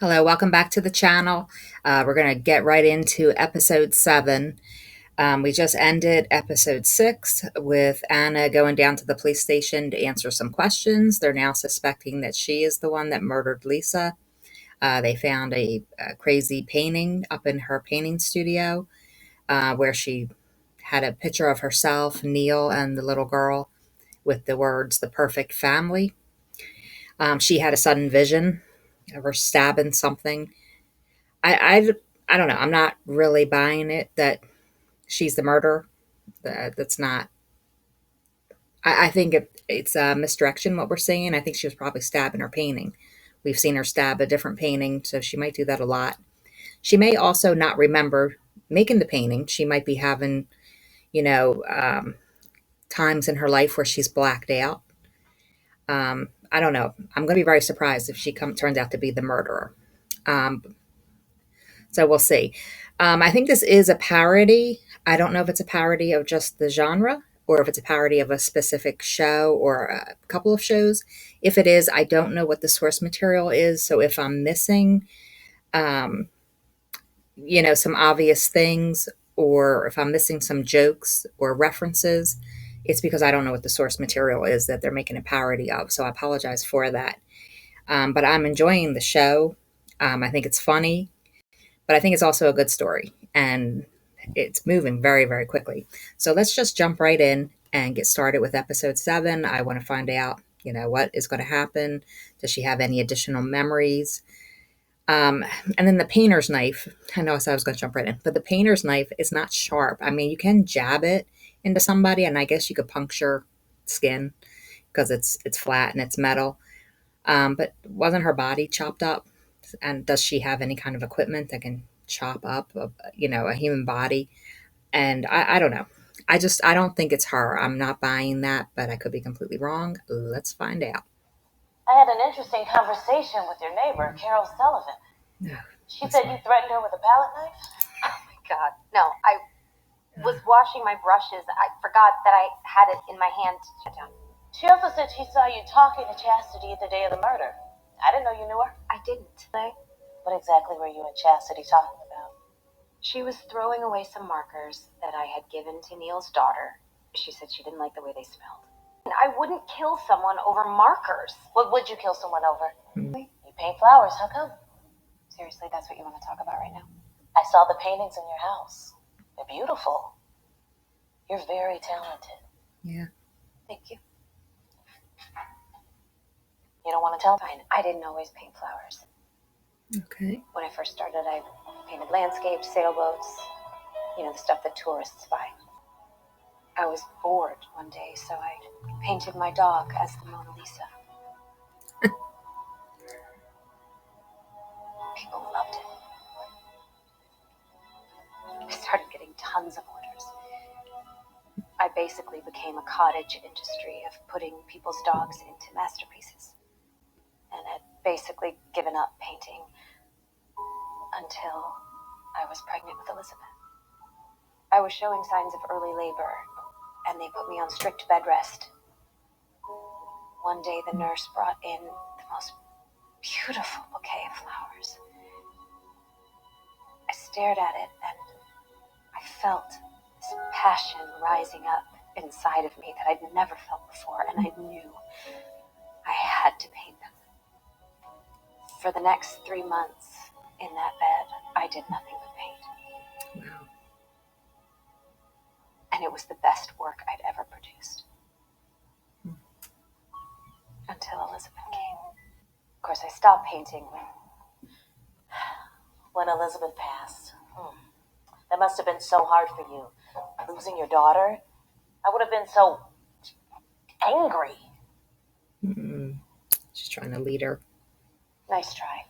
Hello, welcome back to the channel. We're going to get right into episode 7. We just ended episode 6 with Anna going down to the police station to answer some questions. They're now suspecting that she is the one that murdered Lisa. They found a crazy painting up in her painting studio where she had a picture of herself, Neil, and the little girl with the words, "the perfect family." She had a sudden vision of her stabbing something. I I don't know. I'm not really buying it that she's the murderer. That's not. I think it's a misdirection what we're seeing. I think she was probably stabbing her painting. We've seen her stab a different painting, so she might do that a lot. She may also not remember making the painting. She might be having, you know, times in her life where she's blacked out. I don't know. I'm going to be very surprised if she turns out to be the murderer. Um, So we'll see. I think this is a parody. I don't know if it's a parody of just the genre or if it's a parody of a specific show or a couple of shows. If it is, I don't know what the source material is. So if I'm missing, um, some obvious things, or if I'm missing some jokes or references, it's because I don't know what the source material is that they're making a parody of. So I apologize for that. But I'm enjoying the show. I think it's funny. But I think it's also a good story and it's moving very, very quickly. So let's just jump right in and get started with episode 7. I want to find out, what is going to happen. Does she have any additional memories? And then the painter's knife. I know I said I was going to jump right in, but the painter's knife is not sharp. I mean, you can jab it into somebody, and I guess you could puncture skin because it's flat and it's metal. But wasn't her body chopped up? And does she have any kind of equipment that can chop up, a human body? And I don't know. I don't think it's her. I'm not buying that, but I could be completely wrong. Let's find out. I had an interesting conversation with your neighbor, Carol Sullivan. No, She said you threatened her with a palette knife? Oh my God. No, I was washing my brushes. I forgot that I had it in my hand. She also said she saw you talking to Chastity the day of the murder. I didn't know you knew her. I didn't. What exactly were you and Chastity talking about? She was throwing away some markers that I had given to Neil's daughter. She said she didn't like the way they smelled. And I wouldn't kill someone over markers. What would you kill someone over? Hmm. You paint flowers, how come? Seriously, that's what you want to talk about right now? I saw the paintings in your house. They're beautiful. You're very talented. Yeah. Thank you. You don't want to tell? Fine. I didn't always paint flowers. Okay. When I first started, I painted landscapes, sailboats, the stuff that tourists buy. I was bored one day, so I painted my dog as the Mona Lisa. People loved it. I started getting tons of orders. I basically became a cottage industry of putting people's dogs into masterpieces. And had basically given up painting until I was pregnant with Elizabeth. I was showing signs of early labor, and they put me on strict bed rest. One day the nurse brought in the most beautiful bouquet of flowers. I stared at it and I felt this passion rising up inside of me that I'd never felt before, and I knew I had to paint them. For the next 3 months in that bed, I did nothing but paint. Wow. And it was the best work I'd ever produced. Until Elizabeth came. Of course, I stopped painting When Elizabeth passed. That must have been so hard for you. Losing your daughter. I would have been so angry. She's trying to lead her. Nice try.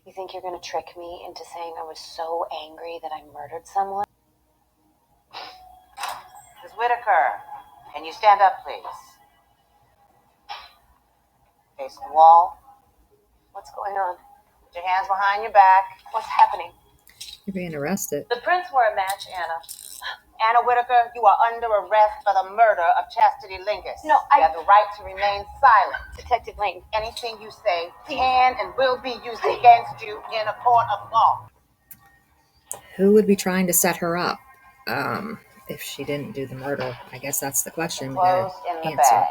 You think you're going to trick me into saying I was so angry that I murdered someone? Ms. Whitaker, can you stand up, please? Face the wall. What's going on? Put your hands behind your back. What's happening? You're being arrested. The prints were a match, Anna. Anna Whitaker, you are under arrest for the murder of Chastity Lingus. No, You have the right to remain silent. Detective Lane. Anything you say can and will be used against you in a court of law. Who would be trying to set her up if she didn't do the murder? I guess that's the question we gotta Clothes in the answer. bag.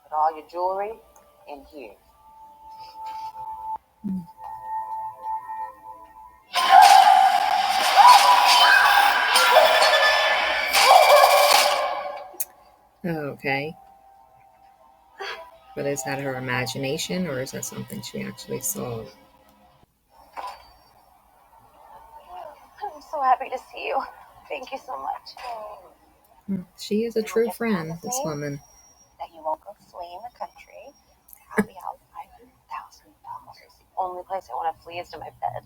Put all your jewelry in here. Okay. But is that her imagination, or is that something she actually saw? I'm so happy to see you. Thank you so much. She is a true friend, this woman. That you won't go flee in the country. I'll be out $500,000. Only place I want to flee is to my bed.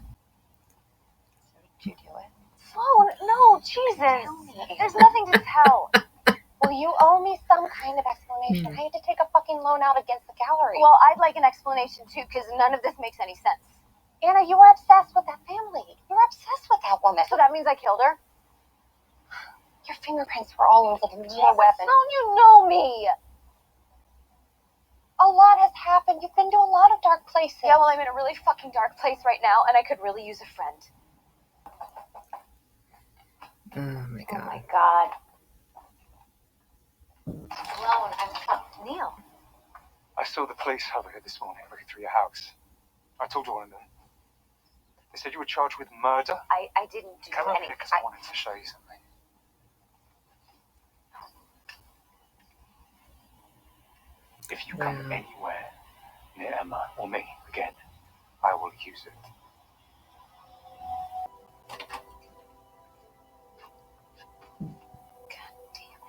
So did you do it? Sloan, no, Jesus. There's nothing to tell. Well, you owe me some kind of explanation. I had to take a fucking loan out against the gallery. Well, I'd like an explanation too, because none of this makes any sense. Anna, you were obsessed with that family. You're obsessed with that woman. So that means I killed her? Your fingerprints were all over the weapon. Sloan, you know me. A lot has happened. You've been to a lot of dark places. Yeah, well, I'm in a really fucking dark place right now, and I could really use a friend. Oh my god. Oh my god. Sloan, I'm fucked. Neil. I saw the police over here this morning looking through your house. I talked to one of them. They said you were charged with murder. I didn't do Come over anything. here because I wanted to show you something. If you come anywhere near Emma or me again, I will use it. God damn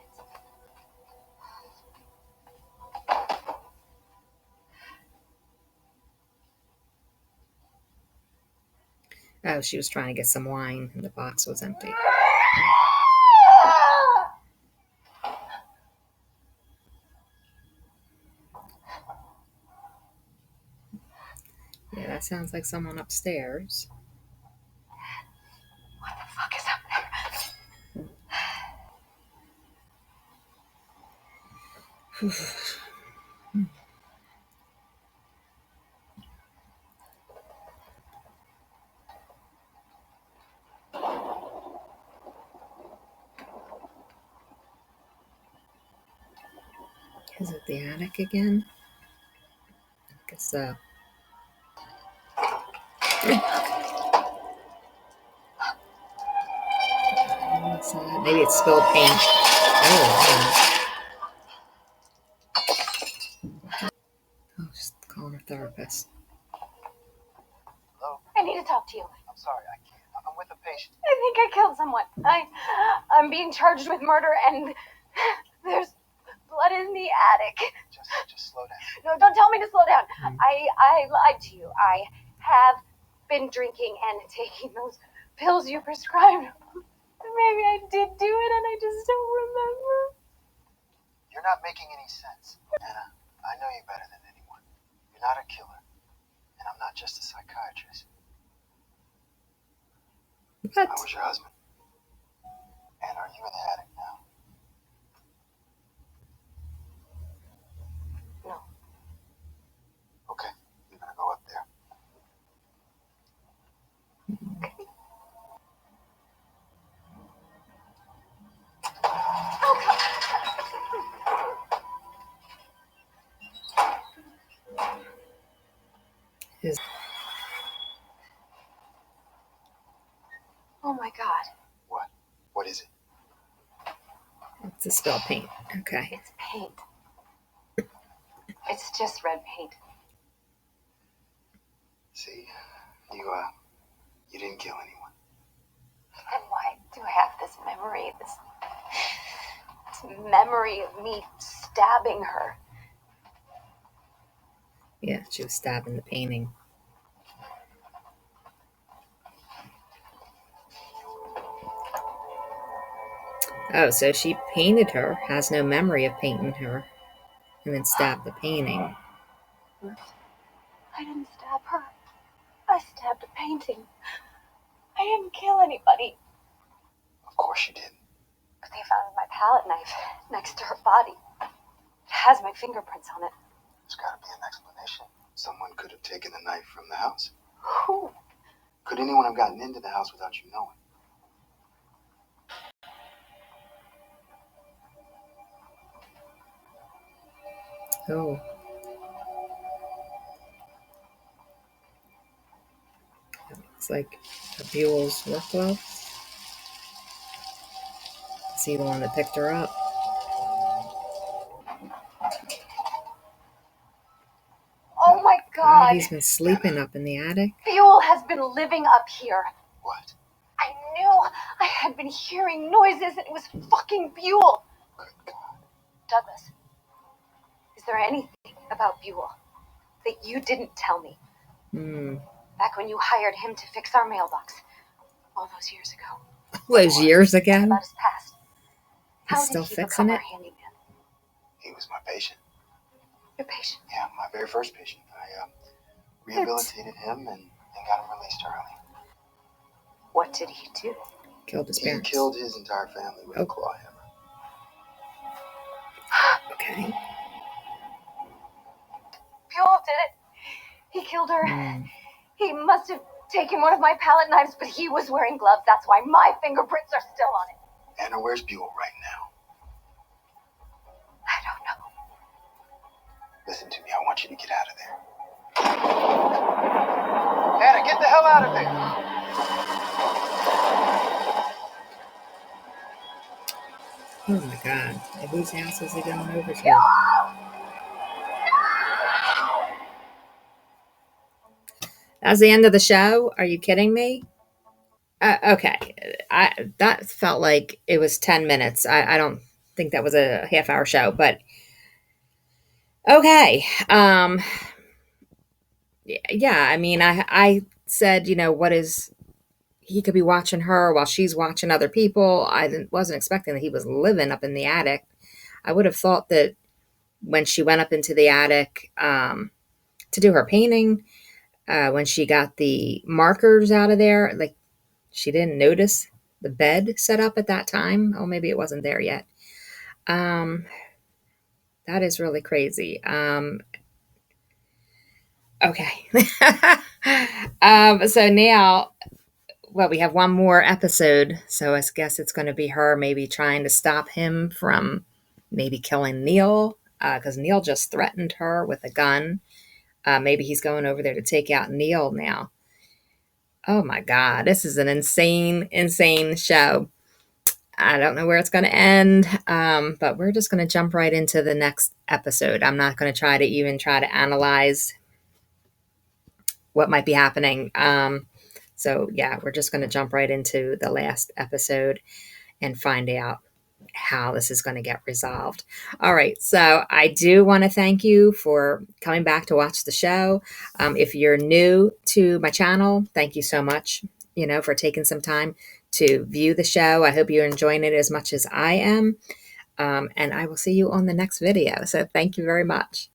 it. Oh, she was trying to get some wine, and the box was empty. Yeah, that sounds like someone upstairs. What the fuck is up there? Is it the attic again? I guess so. What's that? Maybe it's spilled paint. Oh, just calling her therapist. Hello? I need to talk to you. I'm sorry, I can't. I'm with a patient. I think I killed someone. I'm being charged with murder, and there's blood in the attic. Just slow down. No, don't tell me to slow down. I lied to you. I have been drinking and taking those pills you prescribed. Maybe I did do it, and I just don't remember. You're not making any sense. Anna, I know you better than anyone. You're not a killer. And I'm not just a psychiatrist. What? I was your husband. And are you in the attic now? No. Okay, you're gonna go up there. Is Oh my god. What? What is it? it's a spilled paint. Okay. It's paint. It's just red paint. See, you didn't kill anyone. And why do I have this memory? This memory of me stabbing her. Yeah, she was stabbing the painting. Oh, so she painted her, has no memory of painting her, and then stabbed the painting. I didn't stab her. I stabbed a painting. I didn't kill anybody. Of course you didn't. But they found my palette knife next to her body. It has my fingerprints on it. There's got to be an explanation. Someone could have taken the knife from the house. Who? Could anyone have gotten into the house without you knowing? Oh. It's like a Buell's work glove. Is he the one that picked her up? Oh my God, God! he's been sleeping up in the attic. Buell has been living up here. What? I knew I had been hearing noises and it was fucking Buell. Good God. Douglas, is there anything about Buell that you didn't tell me? Back when you hired him to fix our mailbox, all those years ago. Those years ago? About his past. How He's still did he fixing become our it? handyman? He was my patient. Your patient? Yeah, my very first patient. I rehabilitated him and got him released early. What did he do? Killed his He parents. killed his entire family with a claw hammer. Okay. Buell did it. He killed her. He must have taken one of my palette knives, but he was wearing gloves. That's why my fingerprints are still on it. Anna, where's Buell right now? I don't know. Listen to me. I want you to get out of there. Anna, get the hell out of there! Oh my God. And whose house is he going over to? That's the end of the show? Are you kidding me? Okay. That felt like it was 10 minutes. I don't think that was a half-hour show, but okay. Yeah, I mean, I said, what is he could be watching her while she's watching other people. Wasn't expecting that he was living up in the attic. I would have thought that when she went up into the attic to do her painting, when she got the markers out of there, like she didn't notice the bed set up at that time. Oh, maybe it wasn't there yet. That is really crazy. Okay. So now, well, we have one more episode. So I guess it's going to be her maybe trying to stop him from maybe killing Neil, because Neil just threatened her with a gun. Maybe he's going over there to take out Neil now. Oh my God, this is an insane, insane show. I don't know where it's going to end, but we're just going to jump right into the next episode. I'm not going to try to analyze what might be happening. So yeah, we're just going to jump right into the last episode and find out how this is going to get resolved. All right. So I do want to thank you for coming back to watch the show. If you're new to my channel, thank you so much, for taking some time to view the show. I hope you're enjoying it as much as I am. And I will see you on the next video. So thank you very much.